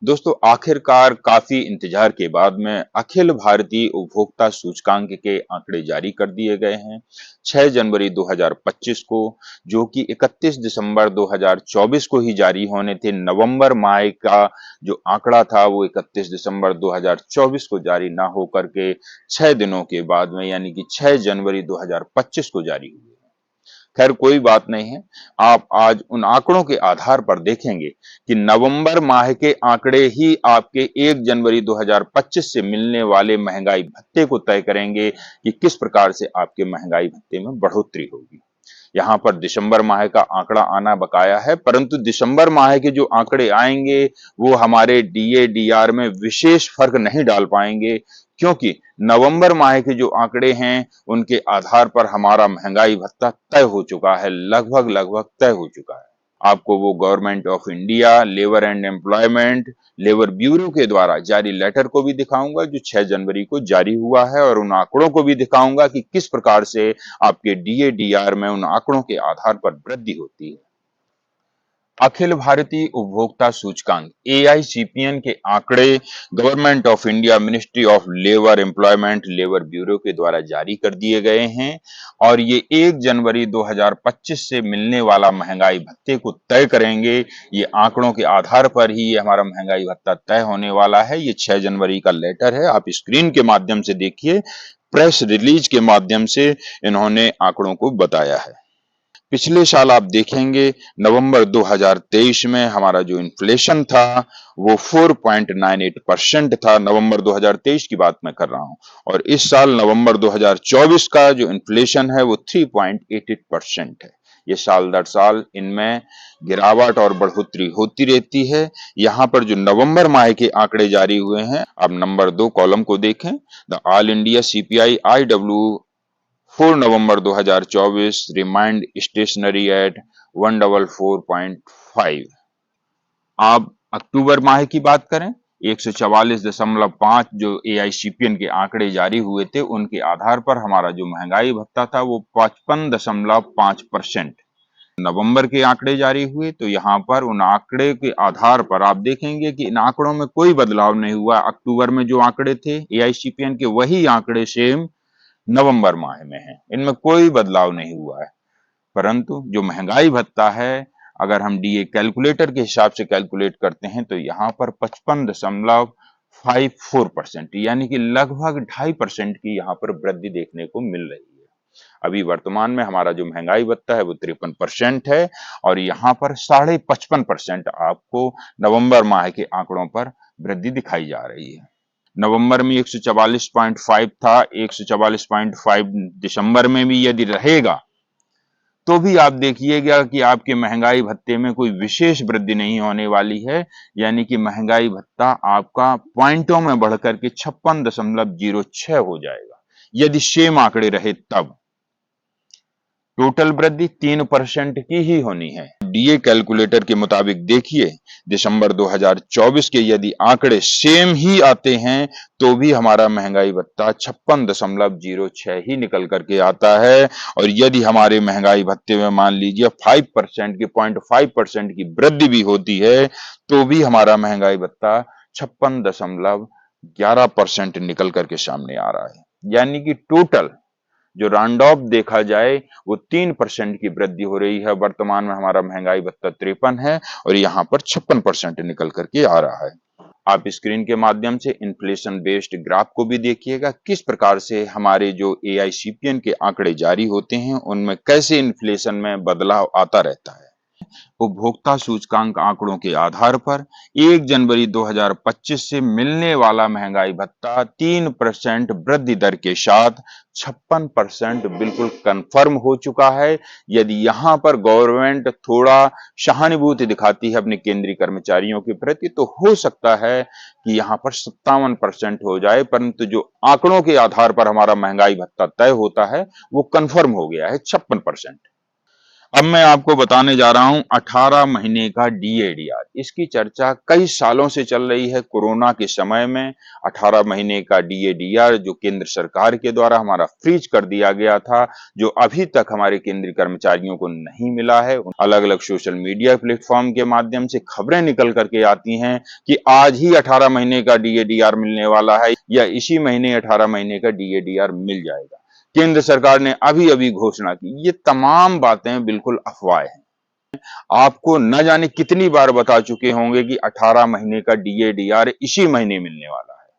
दोस्तों आखिरकार काफी इंतजार के बाद में अखिल भारतीय उपभोक्ता सूचकांक के आंकड़े जारी कर दिए गए हैं 6 जनवरी 2025 को, जो कि 31 दिसंबर 2024 को ही जारी होने थे। नवंबर माह का जो आंकड़ा था वो 31 दिसंबर 2024 को जारी ना होकर के 6 दिनों के बाद में यानी कि 6 जनवरी 2025 को जारी हुए। खैर कोई बात नहीं है। आप आज उन आंकड़ों के आधार पर देखेंगे कि नवंबर माह के आंकड़े ही आपके 1 जनवरी 2025 से मिलने वाले महंगाई भत्ते को तय करेंगे कि किस प्रकार से आपके महंगाई भत्ते में बढ़ोतरी होगी। यहाँ पर दिसंबर माह का आंकड़ा आना बकाया है, परंतु दिसंबर माह के जो आंकड़े आएंगे वो हमारे डीए डीआर में विशेष फर्क नहीं डाल पाएंगे, क्योंकि नवंबर माह के जो आंकड़े हैं उनके आधार पर हमारा महंगाई भत्ता तय हो चुका है, लगभग लगभग तय हो चुका है। आपको वो government of India labour and employment labour bureau के द्वारा जारी लेटर को भी दिखाऊंगा जो 6 जनवरी को जारी हुआ है, और उन आंकड़ों को भी दिखाऊंगा कि किस प्रकार से आपके डीए डीआर में उन आंकड़ों के आधार पर वृद्धि होती है। अखिल भारतीय उपभोक्ता सूचकांक एआईसीपीएन के आंकड़े government of India ministry of labour employment labour bureau के द्वारा जारी कर दिए गए हैं, और ये 1 जनवरी 2025 से मिलने वाला महंगाई भत्ते को तय करेंगे। ये आंकड़ों के आधार पर ही ये हमारा महंगाई भत्ता तय होने वाला है। ये 6 जनवरी का लेटर है, आप स्क्रीन के माध्यम से देखिए। प्रेस रिलीज के माध्यम से इन्होंने आंकड़ों को बताया है। पिछले साल आप देखेंगे नवंबर 2023 में हमारा जो इन्फ्लेशन था वो 4.98% था। नवंबर 2023 की बात मैं कर रहा हूं, और इस साल नवंबर 2024 का जो इन्फ्लेशन है वो 3.88% है। ये साल दर साल इनमें गिरावट और बढ़ोतरी होती रहती है। यहाँ पर जो नवंबर माह के आंकड़े जारी हुए हैं, आप नंबर 2 कॉलम को देखें। The all India CPI IW 4 November 2024 remained stationary at 144.5। आप अक्टूबर माह की बात करें, 144.5 जो एआईसीपीएन के आंकड़े जारी हुए थे उनके आधार पर हमारा जो महंगाई भत्ता था वो 55.5%। नवंबर के आंकड़े जारी हुए तो यहाँ पर उन आंकड़े के आधार पर आप देखेंगे कि इन आंकड़ों में कोई बदलाव नहीं हुआ। अक्टूबर में जो आंकड़े थे एआईसीपीएन के वही आंकड़े सेम नवंबर माह में है, इनमें कोई बदलाव नहीं हुआ है। परंतु जो महंगाई भत्ता है, अगर हम डीए कैलकुलेटर के हिसाब से कैलकुलेट करते हैं तो यहाँ पर 55.54% यानी कि लगभग 2.5% की यहाँ पर वृद्धि देखने को मिल रही है। अभी वर्तमान में हमारा जो महंगाई भत्ता है वो 53% है, और यहाँ पर 55.5% आपको नवंबर माह के आंकड़ों पर वृद्धि दिखाई जा रही है। नवंबर में 144.5 था, 144.5 दिसंबर में भी यदि रहेगा तो भी आप देखिएगा कि आपके महंगाई भत्ते में कोई विशेष वृद्धि नहीं होने वाली है, यानी कि महंगाई भत्ता आपका पॉइंटों में बढ़कर के 56.06 हो जाएगा यदि सेम आंकड़े रहे तब। टोटल वृद्धि 3% की ही होनी है। डीए कैलकुलेटर के मुताबिक देखिए, दिसंबर 2024 के यदि आंकड़े सेम ही आते हैं तो भी हमारा महंगाई भत्ता 56.06 ही निकल करके आता है, और यदि हमारे महंगाई भत्ते में मान लीजिए 5% की 0.5% की वृद्धि भी होती है तो भी हमारा महंगाई भत्ता 56.11% निकल करके सामने आ रहा है। यानी कि टोटल जो राउंड ऑफ देखा जाए वो 3% की वृद्धि हो रही है। वर्तमान में हमारा महंगाई भत्ता 53 है और यहाँ पर 56% निकल करके आ रहा है। आप स्क्रीन के माध्यम से इन्फ्लेशन बेस्ड ग्राफ को भी देखिएगा, किस प्रकार से हमारे जो एआईसीपीएन के आंकड़े जारी होते हैं उनमें कैसे इन्फ्लेशन में बदलाव आता रहता है। उपभोक्ता सूचकांक आंकड़ों के आधार पर 1 जनवरी 2025 से मिलने वाला महंगाई भत्ता 3% वृद्धि दर के साथ 56% बिल्कुल कंफर्म हो चुका है। यदि यहां पर गवर्नमेंट थोड़ा सहानुभूति दिखाती है अपने केंद्रीय कर्मचारियों के प्रति तो हो सकता है कि यहां पर 57% हो जाए, परंतु जो आंकड़ों के आधार पर हमारा महंगाई भत्ता तय होता है वो कंफर्म हो गया है 56%। अब मैं आपको बताने जा रहा हूं 18 महीने का डीएडीआर। इसकी चर्चा कई सालों से चल रही है। कोरोना के समय में 18 महीने का डीएडीआर जो केंद्र सरकार के द्वारा हमारा फ्रीज कर दिया गया था, जो अभी तक हमारे केंद्रीय कर्मचारियों को नहीं मिला है। अलग अलग सोशल मीडिया प्लेटफॉर्म के माध्यम से खबरें निकल करके आती हैं कि आज ही 18 महीने का डीएडीआर मिलने वाला है या इसी महीने 18 महीने का डीएडीआर मिल जाएगा। केंद्र सरकार ने अभी-अभी घोषणा की। ये तमाम बातें बिल्कुल अफवाह हैं। आपको न जाने कितनी बार बता चुके होंगे कि 18 महीने का डीएडीआर इसी महीने मिलने वाला है।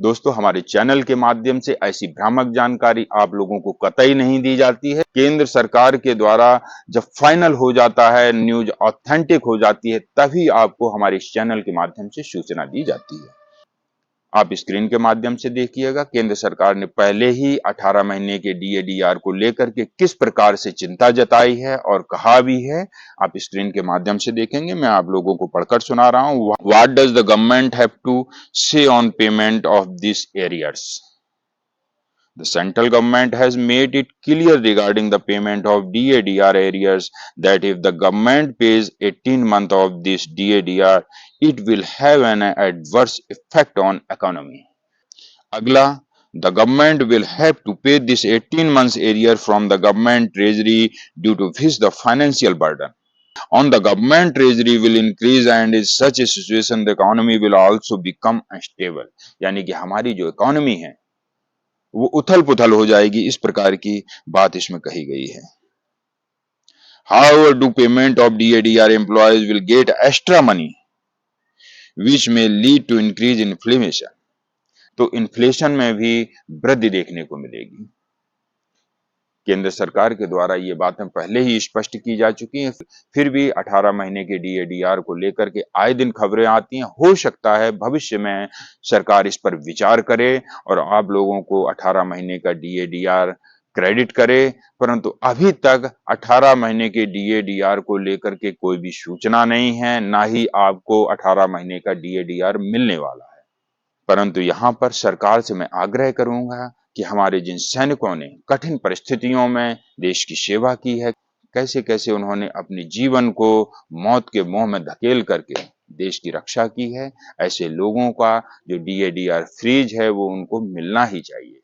दोस्तों, हमारे चैनल के माध्यम से ऐसी भ्रामक जानकारी आप लोगों को कतई नहीं दी जाती है। केंद्र सरकार के द्वारा जब फाइनल हो जाता है, न्यूज ऑथेंटिक हो जाती है, तभी आपको हमारे इस चैनल के माध्यम से सूचना दी जाती है। आप स्क्रीन के माध्यम से देखिएगा, केंद्र सरकार ने पहले ही 18 महीने के डीएडीआर को लेकर के किस प्रकार से चिंता जताई है और कहा भी है। आप स्क्रीन के माध्यम से देखेंगे, मैं आप लोगों को पढ़कर सुना रहा हूं। What does the government have to say on payment of this arrears? The central government has made it clear regarding the payment of DADR arrears that if the government pays 18 months of this DADR, it will have an adverse effect on economy. अगला, the government will have to pay this 18 months arrear from the government treasury due to which the financial burden on the government treasury will increase and in such a situation the economy will also become unstable. यानी कि हमारी जो economy है वो उथल पुथल हो जाएगी, इस प्रकार की बात इसमें कही गई है। However, do payment of DADR employees will get extra money, which may lead to increase in inflation. तो इन्फ्लेशन में भी वृद्धि देखने को मिलेगी। केंद्र सरकार के द्वारा ये बातें पहले ही स्पष्ट की जा चुकी हैं, फिर भी 18 महीने के डीएडीआर को लेकर के आए दिन खबरें आती हैं। हो सकता है भविष्य में सरकार इस पर विचार करे और आप लोगों को 18 महीने का डीएडीआर क्रेडिट करे, परंतु अभी तक 18 महीने के डीएडीआर को लेकर के कोई भी सूचना नहीं है, ना ही आपको 18 महीने का डीएडीआर मिलने वाला है। परंतु यहाँ पर सरकार से मैं आग्रह करूंगा कि हमारे जिन सैनिकों ने कठिन परिस्थितियों में देश की सेवा की है, कैसे कैसे उन्होंने अपने जीवन को मौत के मुंह में धकेल करके देश की रक्षा की है, ऐसे लोगों का जो डीएडीआर फ्रीज है वो उनको मिलना ही चाहिए।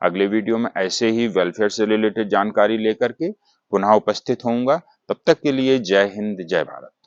अगले वीडियो में ऐसे ही वेलफेयर से रिलेटेड जानकारी लेकर के पुनः उपस्थित होऊंगा। तब तक के लिए जय हिंद, जय भारत।